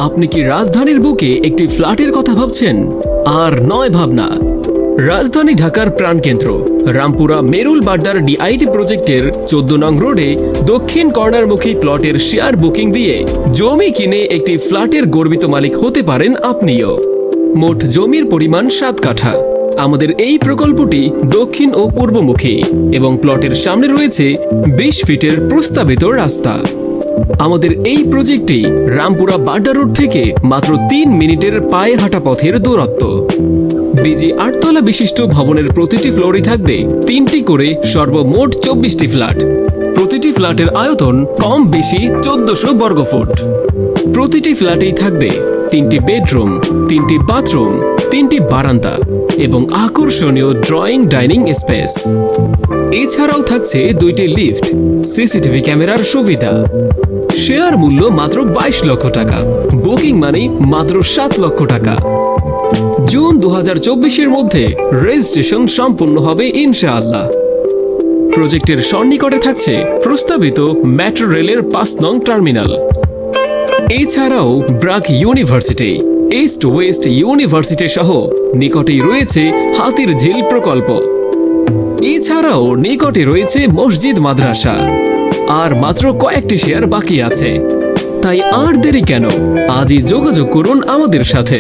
আপনি কি রাজধানীর বুকে একটি ফ্ল্যাটের কথা ভাবছেন? আর নয় ভাবনা। রাজধানী ঢাকার প্রাণকেন্দ্র রামপুরা মেরুল বাড্ডার ডিআইটি প্রজেক্টের 14 নং রোডে দক্ষিণ কর্নারমুখী প্লটের শেয়ার বুকিং দিয়ে জমি কিনে একটি ফ্ল্যাটের গর্বিত মালিক হতে পারেন আপনিও। মোট জমির পরিমাণ 7 কাঠা। আমাদের এই প্রকল্পটি দক্ষিণ ও পূর্বমুখী এবং প্লটের সামনে রয়েছে 20 ফিটের প্রস্তাবিত রাস্তা। আমাদের এই প্রজেক্টটি রামপুরা বাড্ডা রোড থেকে মাত্র 3 মিনিটের পায়ে হাঁটা পথের দূরত্ব। বিজি 8 তলা বিশিষ্ট ভবনের প্রতিটি ফ্লোরে থাকবে 3টি করে সর্বমোট 24টি ফ্ল্যাট। প্রতিটি ফ্ল্যাটের আয়তন কম বেশি 1400 বর্গফুট। প্রতিটি ফ্ল্যাটেই থাকবে 3টি বেডরুম, 3টি বাথরুম, 3টি বারান্দা এবং আকর্ষণীয় ড্রয়িং ডাইনিং স্পেস। এছাড়াও থাকছে 2টি লিফট, সিসিটিভি ক্যামেরার সুবিধা। শেয়ার মূল্য মাত্র 22 লক্ষ টাকা, বুকিং মানি মাত্র 7 লক্ষ টাকা। জুন 2024-এর মধ্যে রেজিস্ট্রেশন সম্পূর্ণ হবে ইনশাআল্লাহ। প্রজেক্টের সন্নিকটে থাকছে প্রস্তাবিত মেট্রো রেলের 5 নং টার্মিনাল। এছাড়াও BRAC university, east West university সহ নিকটেই রয়েছে হাতির ঝিল প্রকল্প। এছাড়াও নিকটে রয়েছে মসজিদ মাদ্রাসা। আর মাত্র কয়েকটি শেয়ার বাকি আছে, তাই আর দেরি কেন, আজই যোগাযোগ করুন আমাদের সাথে।